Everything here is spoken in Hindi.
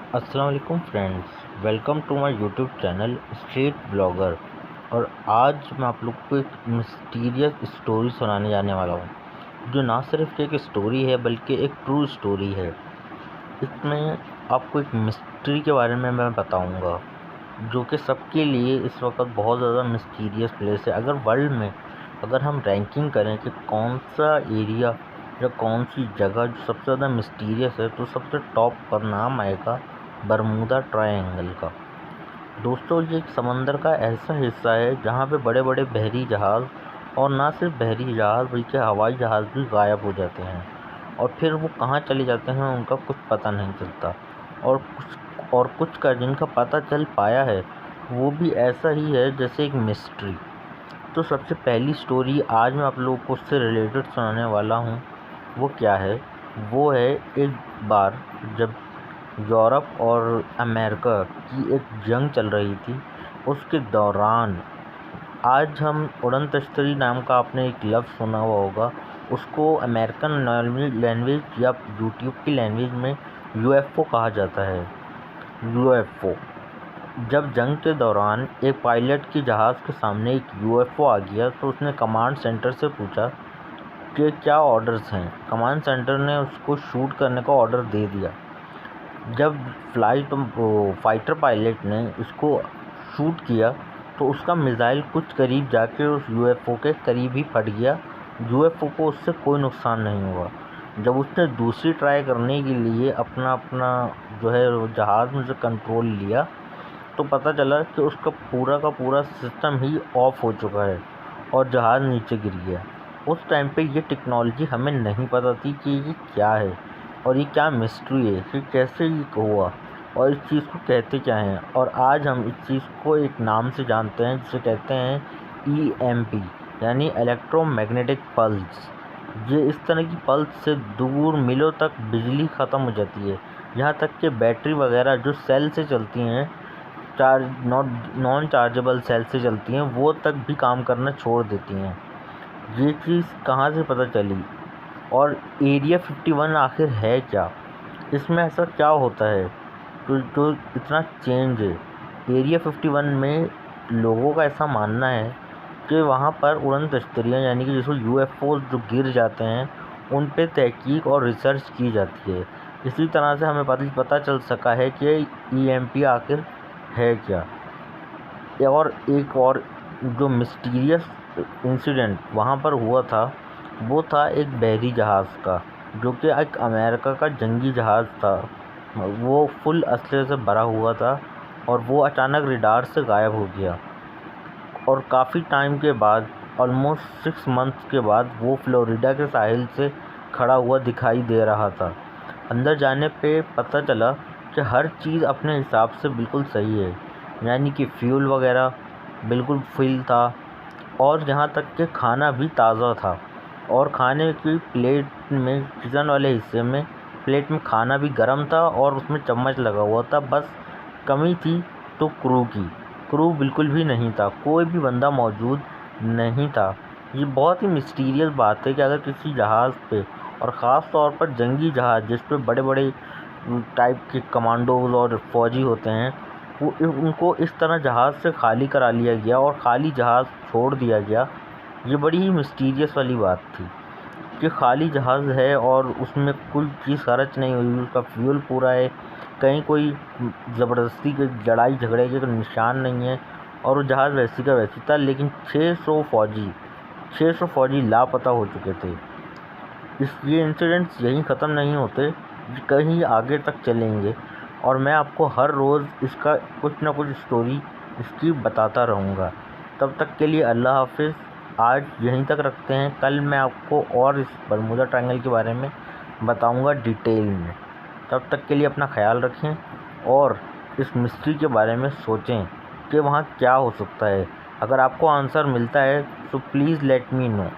अस्सलाम वालेकुम friends, welcome to my YouTube channel street blogger. और आज मैं आप लोग को एक मिस्टीरियस स्टोरी सुनाने जाने वाला हूँ, जो ना सिर्फ एक स्टोरी है बल्कि एक ट्रू स्टोरी है। इसमें आपको एक मिस्ट्री के बारे में मैं बताऊँगा, जो कि सबके लिए इस वक्त बहुत ज़्यादा मिस्टीरियस प्लेस है। अगर वर्ल्ड में अगर हम रैंकिंग करें कि कौन सा एरिया या कौन सी जगह जो सबसे ज़्यादा मिस्टीरियस है, तो सबसे टॉप पर नाम आएगा बरमूदा ट्रायंगल का। दोस्तों, ये एक समंदर का ऐसा हिस्सा है जहाँ पे बड़े बड़े बहरी जहाज़, और ना सिर्फ बहरी जहाज़ बल्कि हवाई जहाज़ भी गायब हो जाते हैं, और फिर वो कहाँ चले जाते हैं उनका कुछ पता नहीं चलता। और कुछ का जिनका पता चल पाया है वो भी ऐसा ही है जैसे एक मिस्ट्री। तो सबसे पहली स्टोरी आज मैं आप लोगों को उससे रिलेटेड सुनाने वाला हूँ। वो क्या है? वो है एक बार जब यूरोप और अमेरिका की एक जंग चल रही थी, उसके दौरान आज हम उड़न तश्तरी नाम का आपने एक लफ्ज़ सुना हुआ होगा। उसको अमेरिकन लैंग्वेज या यूट्यूब की लैंग्वेज में यूएफओ कहा जाता है। यूएफओ। जब जंग के दौरान एक पायलट की जहाज़ के सामने एक यूएफओ आ गया, तो उसने कमांड सेंटर से पूछा कि क्या ऑर्डर्स हैं। कमांड सेंटर ने उसको शूट करने का ऑर्डर दे दिया। जब फाइटर पायलट ने इसको शूट किया, तो उसका मिसाइल कुछ करीब जाके उस यूएफओ के करीब ही फट गया। यूएफओ को उससे कोई नुकसान नहीं हुआ। जब उसने दूसरी ट्राई करने के लिए अपना अपना जो है जहाज़ में से कंट्रोल लिया, तो पता चला कि उसका पूरा का पूरा सिस्टम ही ऑफ हो चुका है और जहाज़ नीचे गिर गया। उस टाइम पे ये टेक्नोलॉजी हमें नहीं पता थी कि ये क्या है और ये क्या मिस्ट्री है, कि कैसे ये हुआ और इस चीज़ को कहते क्या हैं। और आज हम इस चीज़ को एक नाम से जानते हैं, जिसे कहते हैं ईएमपी, यानी इलेक्ट्रोमैग्नेटिक पल्स। ये इस तरह की पल्स से दूर मीलों तक बिजली ख़त्म हो जाती है। यहाँ तक कि बैटरी वगैरह जो सेल से चलती हैं, नॉन चार्जेबल सेल से चलती हैं, वो तक भी काम करना छोड़ देती हैं। ये चीज़ कहाँ से पता चली? और एरिया 51 आखिर है क्या? इसमें ऐसा क्या होता है जो इतना चेंज है? एरिया 51 में लोगों का ऐसा मानना है कि वहाँ पर उड़न तश्तरियाँ, यानी कि जिसको यूएफओ जो गिर जाते हैं, उन पे तहकीक और रिसर्च की जाती है। इसी तरह से हमें पता चल सका है कि ईएमपी आखिर है क्या। और एक और जो मिस्टीरियस इंसिडेंट वहाँ पर हुआ था, वो था एक बहरी जहाज़ का, जो कि एक अमेरिका का जंगी जहाज़ था। वो फुल असले से भरा हुआ था और वो अचानक रडार से गायब हो गया। और काफ़ी टाइम के बाद, ऑलमोस्ट 6 मंथ्स के बाद, वो फ्लोरिडा के साहिल से खड़ा हुआ दिखाई दे रहा था। अंदर जाने पे पता चला कि हर चीज़ अपने हिसाब से बिल्कुल सही है, यानी कि फ्यूल वगैरह बिल्कुल फिल था, और यहाँ तक कि खाना भी ताज़ा था। और खाने की प्लेट में, किचन वाले हिस्से में प्लेट में खाना भी गर्म था और उसमें चम्मच लगा हुआ था। बस कमी थी तो क्रू की। क्रू बिल्कुल भी नहीं था, कोई भी बंदा मौजूद नहीं था। ये बहुत ही मिस्टीरियस बात है कि अगर किसी जहाज़ पे, और ख़ास तौर पर जंगी जहाज़ जिस पे बड़े बड़े टाइप के कमांडोज और फौजी होते हैं, उनको इस तरह जहाज़ से खाली करा लिया गया और खाली जहाज़ छोड़ दिया गया। ये बड़ी ही मिस्टीरियस वाली बात थी कि खाली जहाज़ है और उसमें कोई चीज़ खर्च नहीं हुई, उसका फ्यूल पूरा है, कहीं कोई ज़बरदस्ती के लड़ाई झगड़े के निशान नहीं है, और वो जहाज़ वैसी का वैसी था। लेकिन 600 फौजी लापता हो चुके थे। ये इंसिडेंट्स यहीं ख़त्म नहीं होते, कहीं आगे तक चलेंगे, और मैं आपको हर रोज़ इसका कुछ ना कुछ स्टोरी इसकी बताता रहूँगा। तब तक के लिए अल्लाह हाफ़िज़। आज यहीं तक रखते हैं, कल मैं आपको और इस बरमूदा ट्रायंगल के बारे में बताऊँगा डिटेल में। तब तक के लिए अपना ख्याल रखें और इस मिस्ट्री के बारे में सोचें कि वहाँ क्या हो सकता है। अगर आपको आंसर मिलता है तो प्लीज़ लेट मी नो।